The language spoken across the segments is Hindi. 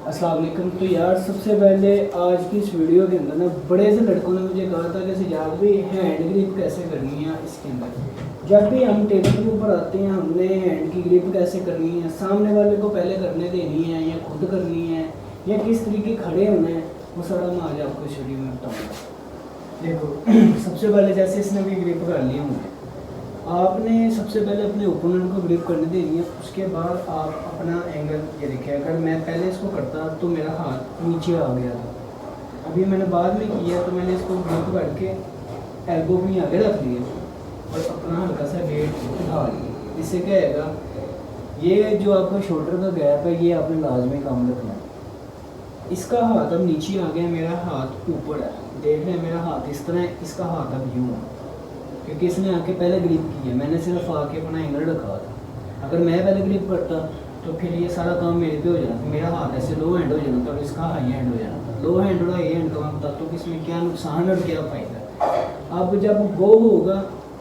अस्सलाम वालेकुम। तो यार सबसे पहले आज की इस वीडियो के अंदर ना बड़े से लड़कों ने मुझे कहा था कि सजाद भाई हैंड ग्रिप कैसे करनी है। इसके अंदर जब भी हम टेबल के ऊपर आते हैं हमने हैंड की ग्रिप कैसे करनी है, सामने वाले को पहले करने देनी है या खुद करनी है या किस तरीके खड़े होना है, वो सारा मैं आज आपको इस वीडियो में बताऊँगा। देखो सबसे पहले जैसे इसने भी ग्रिप कर लिया मुझे, आपने सबसे पहले अपने ओपोनेंट को ग्रिप करने देनी है। उसके बाद आप अपना एंगल ये देखिए, अगर मैं पहले इसको करता तो मेरा हाथ नीचे आ गया था, अभी मैंने बाद में किया तो मैंने इसको ग्रिप करके एल्बो भी आगे रख लिया और अपना हल्का सा वेट उठा लिया। इससे क्या आएगा, ये जो आपका शोल्डर का गैप है ये आपने लाजमी काम रखना है। इसका हाथ अब नीचे आ गया, मेरा हाथ ऊपर है, देख रहे हैं मेरा हाथ इस तरह है, इसका हाथ अब यूँ है क्योंकि इसने आके पहले ग्रिप की है, मैंने सिर्फ आके अपना एंगल रखा था। अगर मैं पहले ग्रिप करता तो फिर ये सारा काम मेरे पे हो जाना, मेरा हाथ ऐसे लो हैंड हो जाना था और इसका हाई हैंड हो जाना। लो हैंड और हाई हैंड का मैं बताता हूँ कि इसमें क्या नुकसान और क्या फ़ायदा है। अब जब गो होगा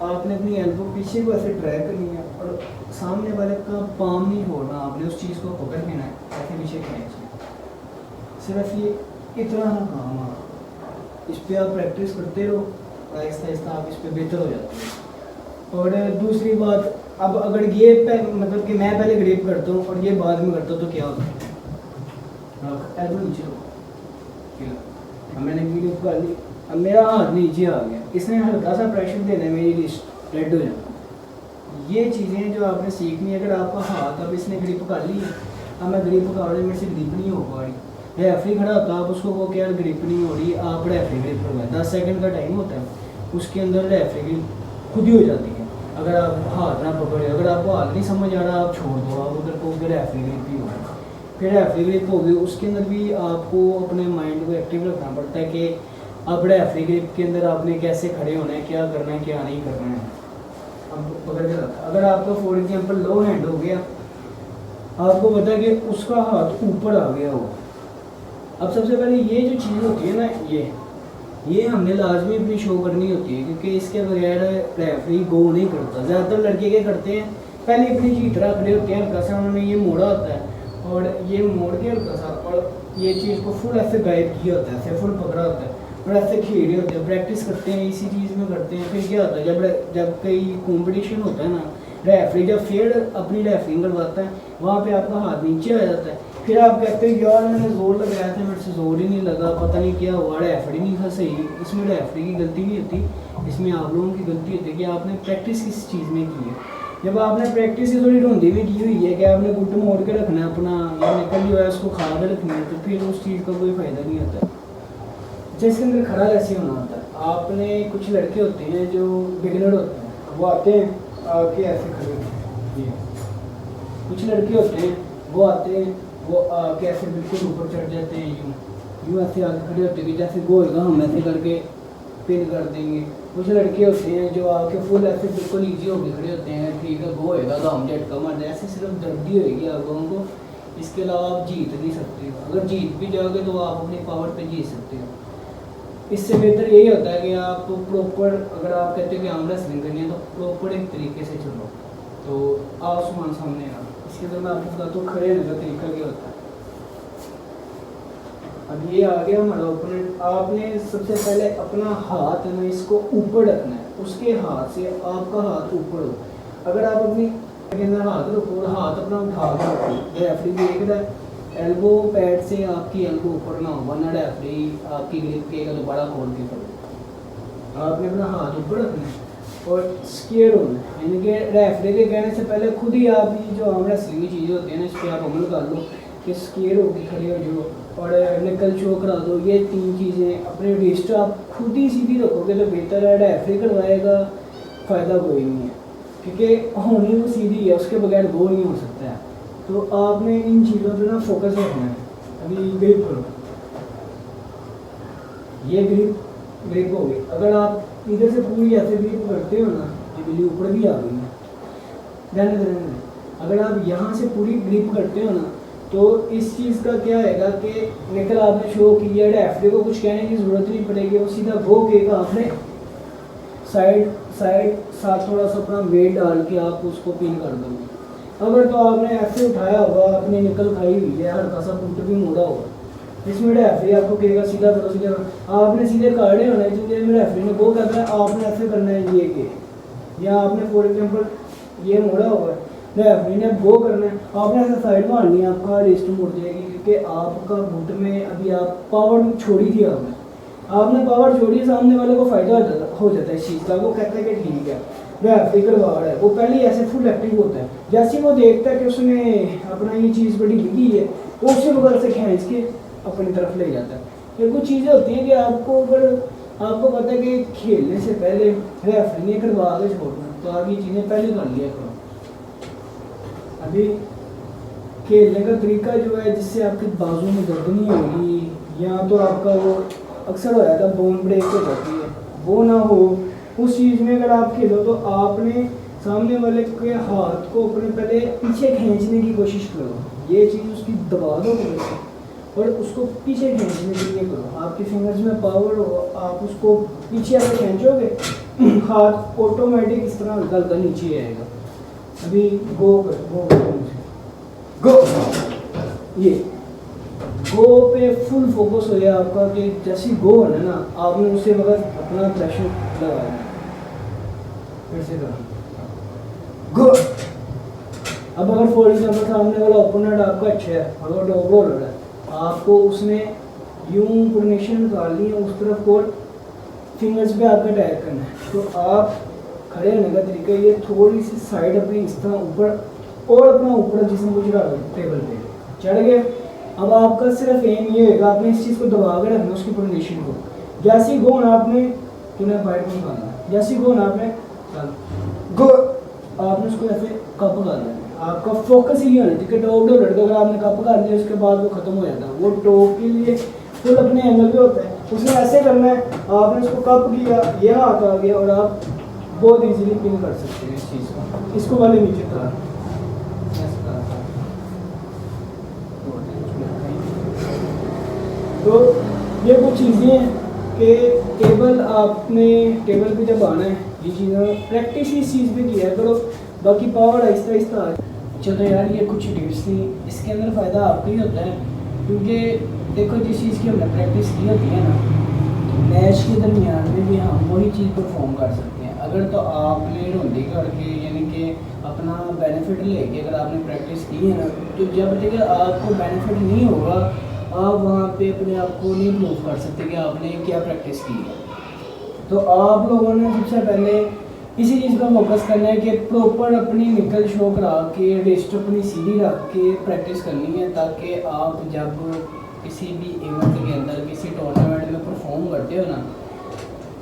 आपने अपनी एल्बो पीछे को ऐसे ड्रैग करनी है और सामने वाले का पाम नहीं छोड़ना, आपने उस चीज़ को पकड़ लेना है, ऐसे पीछे खींचना, सिर्फ ये इतना काम है। इस पर आप प्रैक्टिस करते रहो, आहिस्ता आहिस्ता आप इस पर बेहतर हो जाते हैं। और दूसरी बात, अब अगर ये मतलब कि मैं पहले ग्रिप करता हूँ और ये बाद में करता हूँ तो क्या होता है, एल्बो नीचे लो, अब मैंने ग्रिप कर ली, अब मेरा हाथ नीचे आ गया, इसने हल्का सा प्रेशर देना है, मेरी रिस्ट रेड हो जाना। ये चीज़ें जो आपने सीखनी है, अगर आपका हाथ अब इसने ग्रिप कर ली है, अब मैं ग्रिप कर रही, मेरे से ग्रिप नहीं हो पा रही, रेफरी खड़ा होता है, आप उसको वो क्या ग्रिप नहीं हो रही, आप रेफरी ग्रिप करवाएं, 10 सेकंड का टाइम होता है, उसके अंदर रेफरी ग्रिप खुद ही हो जाती है। अगर आप हाथ ना पकड़े, अगर आपको हाथ नहीं समझ आ रहा आप छोड़ दो, आप उधर को रेफरी ग्रिप ही होगा, फिर रेफरी ग्रिप होगी। उसके अंदर भी आपको अपने माइंड को एक्टिव रखना पड़ता है कि अब रेफरी ग्रिप के अंदर आपने कैसे खड़े होना है, क्या करना है क्या नहीं करना है। अब पकड़ के रखा, अगर आपका फॉर एग्जाम्पल लो हैंड हो गया, आपको पता है कि उसका हाथ ऊपर आ गया हो। अब सबसे पहले ये जो चीज़ होती है ना, ये हमने लाजमी अपनी शो करनी होती है क्योंकि इसके बगैर रेफरी गो नहीं करता। ज़्यादातर लड़के क्या करते हैं, पहले अपनी चीज रख होते हैं, हल्का सा उन्होंने ये मोड़ा होता है और ये मोड़ के हल्का सा और ये चीज़ को फुल ऐसे गायब किया होता है, ऐसे फुल पकड़ा होता है और ऐसे खेले होते हैं, प्रैक्टिस करते हैं, इसी चीज़ में करते हैं। फिर क्या होता है, जब कई कॉम्पिटिशन होता है ना, रेफरी जब फेयर अपनी रेफरिंग करवाता है वहाँ पे आपका हाथ नीचे आ जाता है, फिर आप कहते हो यार मैंने ज़ोर लगाया था, मेरे से ज़ोर ही नहीं लगा, पता नहीं क्या हुआ, रेफरी नहीं था सही। इसमें रेफरी की गलती नहीं होती, इसमें आप लोगों की गलती होती है कि आपने प्रैक्टिस किस चीज़ में की है। जब आपने प्रैक्टिस ही थोड़ी ढूंढी में की हुई है कि आपने गुट मोड़ के रखना है अपना, या निकल जो है उसको खा के रखनी है, तो फिर उस चीज़ का कोई फ़ायदा नहीं होता। जिसके अंदर खड़ा ऐसे होना होता है। आपने कुछ लड़के होते हैं जो बिगनर होते हैं, वो आते हैं आके ऐसे खड़े होते हैं, कुछ लड़के होते हैं वो आते हैं वो आके ऐसे बिल्कुल ऊपर चढ़ जाते हैं, यूँ ऐसे आगे खड़े होते हैं जैसे गो होगा हम ऐसे करके पिन कर देंगे। कुछ लड़के होते हैं जो आके फुल ऐसे बिल्कुल ईजी होकर खड़े होते हैं, ठीक है गो होएगा तो हम झटका मार दें, ऐसे सिर्फ दर्दी होएगी आप लोगों को, इसके अलावा आप जीत नहीं सकते हो। अगर जीत भी जाओगे तो आप अपनी पावर पे जीत सकते हो। इससे बेहतर यही होता है कि आप प्रॉपर, अगर आप कहते हो कि हम रेसलिंग करनी है तो प्रॉपर एक तरीके से चलो। तो आओ सुमान सामने आ, इसके अंदर मैं आपको बताता हूँ खड़े होने का तरीका क्या होता है। अब ये आ गया हमारा ओपोनेंट, आपने सबसे पहले अपना हाथ है ना इसको ऊपर रखना है, उसके हाथ से आपका हाथ ऊपर हो। अगर आप अपनी के अंदर हाथ रखो और हाथ अपना उठा के रखो, रेफरी देख रहा है, एल्बो पैड से आपकी एल्बो ऊपर ना हो, वरना रेफरी आपकी ग्रिप के का दोबारा खोल के करो। आपने अपना हाथ ऊपर रखना है और स्केयर होना है, यानी कि रेफरी के कहने से पहले खुद ही आप ये जो हम रेसलिंग की चीज़ें होती हैं ना इस पर आप अमल कर लो कि स्केयर होकर खड़े हो जो और निकल शो करा दो। ये 3 चीज़ें अपने रिस्ट आप खुद ही सीधी रखोगे तो बेहतर है, रेफरी करवाएगा फ़ायदा कोई नहीं है क्योंकि होनी वो सीधी है, उसके बगैर वो नहीं हो सकता है। तो आपने इन चीज़ों पे ना फोकस रखना है। अभी ग्रिप करो, ये ग्रिप हो गई। अगर आप इधर से पूरी ऐसे ग्रिप करते हो ना, ये बिल्ली ऊपर भी आ गई है, रहने दे। अगर आप यहाँ से पूरी ग्रिप करते हो ना तो इस चीज़ का क्या आएगा कि निकल आपने शो किया, रेफरी को कुछ कहने की ज़रूरत नहीं पड़ेगी, वो सीधा वो कहेगा आपने साइड साथ थोड़ा सा अपना वेट डाल के आप उसको पिन कर दोगे। अगर तो आपने ऐसे उठाया होगा, अपनी निकल खाई हुई है, हल्का सा पुट भी मोड़ा होगा, इसमें रेफरी आपको कहेगा सीधा करो सीधा करो, आपने सीधे कार्डे होना है जिसमें रेफरी ने वो करना है, आपने ऐसे करना है ये के, या आपने फॉर एग्जाम्पल ये मोड़ा होगा, रेफरी ने वो करना है, आपने ऐसे साइड में आनी है, आपका रिस्ट मुड़ जाएगी क्योंकि आपका बुट में अभी आप पावर छोड़ी थी, आपने पावर छोड़ी, सामने वाले को फ़ायदा हो जाता है इस चीज़ का, वो कहता है कि ठीक है रेफरी करवाड़ है, वो पहले ही ऐसे फुल एक्टिव होता है, जैसे वो देखता है कि उसने अपना ये चीज़ बड़ी लिखी है, वो उसी वगैरह से खींच के अपनी तरफ ले जाता है। ये कुछ चीज़ें होती हैं कि आपको पता है कि खेलने से पहले रेफरी ने करवा के छोड़ना, तो आप ये चीज़ें पहले कर लिया करो। अभी खेलने का तरीका जो है जिससे आपके बाजू में दर्द नहीं होगी, या तो आपका वो अक्सर हो जाता है बोन ब्रेक हो जाती है, वो ना हो, उस चीज़ में अगर आप खेलो तो आपने सामने वाले के हाथ को अपने पहले पीछे खींचने की कोशिश करो, ये चीज़ उसकी दबा दो और उसको पीछे खींचने के लिए करो, आपकी फिंगर्स में पावर हो, आप उसको पीछे ऐसे खींचोगे हाथ ऑटोमेटिक इस तरह हल्का हल्का नीचे आएगा। अभी गो ये गो पे फुल फोकस हो गया आपका कि जैसे गो है ना, आपने उसे वक्त अपना प्रेशर लगाया, फिर से करो गो। अब अगर फॉर एग्जाम्पल सामने वाला ओपोनेंट आपका अच्छा है और वो डॉग रोलर है, आपको उसने यूं पोजीशन निकालनी है उस तरफ और फिंगर्स पे आपका अटैक करना है, तो आप खड़े होने का तरीका ये थोड़ी सी साइड अपनी इस तरह ऊपर और अपना ऊपर जिसमें कुछ रहा टेबल पे चढ़ गए। अब आपका सिर्फ एम ये होगा आपने इस चीज़ को दबा कर रखना उसकी पोजीशन को, जैसी गोन आपने तुम्हें फाइट नहीं करना, जैसी गोन आपने गो आपने उसको ऐसे कप कर देना, आपका फोकस ही होना चाहिए कि टॉप डो लड़का अगर आपने कप कर दिया उसके बाद वो खत्म हो जाता है, वो टॉप के लिए फुल अपने एंगल पे होता है, उसने ऐसे करना है, आपने उसको कप किया, ये हाथ आ गया और आप बहुत इजीली पिन कर सकते हैं इस चीज़ को, इसको वाले नीचे तरह। तो ये कुछ चीज़ें हैं कि टेबल पे जब आना है ये चीज़ें प्रैक्टिस इस चीज़ पे किया करो, बाकी पावर आहिस्ता आहिस्ता। चलो यार ये कुछ टिप्स थी, इसके अंदर फ़ायदा आपको ही होता है क्योंकि देखो जिस चीज़ की हमने प्रैक्टिस की होती है ना, मैच के दरमियान में भी हम वही चीज़ परफॉर्म कर सकते हैं। अगर तो आपने ढूंढी करके यानी कि अपना बेनिफिट लेके अगर आपने प्रैक्टिस की है ना, तो जब तक आपको बेनिफिट नहीं होगा आप वहाँ पे अपने आप को नहीं प्रूव कर सकते कि आपने क्या प्रैक्टिस की है। तो आप लोगों ने सबसे पहले इसी चीज़ का फोकस करना है कि प्रॉपर अपनी निकल शो करा के रिस्ट अपनी सीधी रख के प्रैक्टिस करनी है, ताकि आप जब किसी भी इवेंट के अंदर किसी टूर्नामेंट में परफॉर्म करते हो ना,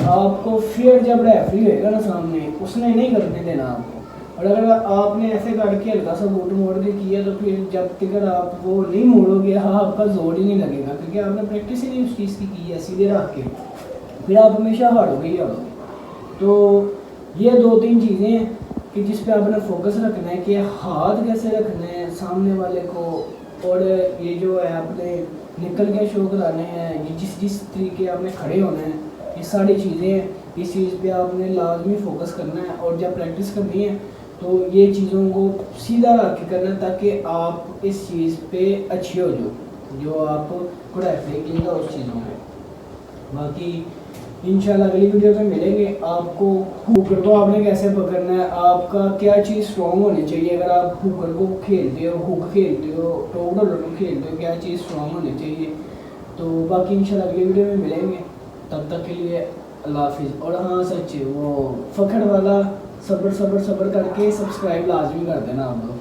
आपको फिर जब रेफरी होएगा ना सामने उसने नहीं करने देना आपको, और अगर आपने ऐसे करके हल्का सा बूट मोड़ के किया तो फिर जब तक आप वो नहीं मोड़ोगे हाँ आपका जोर ही नहीं लगेगा क्योंकि आपने प्रैक्टिस ही नहीं उस चीज़ की है सीधे रख के, फिर आप हमेशा हारोगे ही हारोगे। तो ये 2-3 चीज़ें हैं कि जिस पे आपने फोकस रखना है कि हाथ कैसे रखने हैं सामने वाले को, और ये जो है आपने निकल के शो कराने हैं, ये जिस तरीके आपने खड़े होना है, ये सारी चीज़ें हैं, इस चीज़ पे आपने लाजमी फोकस करना है। और जब प्रैक्टिस करनी है तो ये चीज़ों को सीधा रख के करना ताकि आप इस चीज़ पे अच्छे हो जो आप थोड़ा फेंकेगा उस चीज़ों में। बाकी इंशाल्लाह अगली वीडियो में मिलेंगे। आपको हुकर को आपने कैसे पकड़ना है, आपका क्या चीज़ स्ट्रॉन्ग होनी चाहिए, अगर आप हुकर को खेलते हो, हुक खेलते हो, टॉप डॉलर को खेलते हो, क्या चीज़ स्ट्रॉन्ग होनी चाहिए। तो बाकी इंशाल्लाह अगली वीडियो में मिलेंगे, तब तक के लिए अल्लाह हाफिज़। और हाँ सच वो फ़खर वाला सब्र करके सब्सक्राइब लाजमी कर देना आप लोग।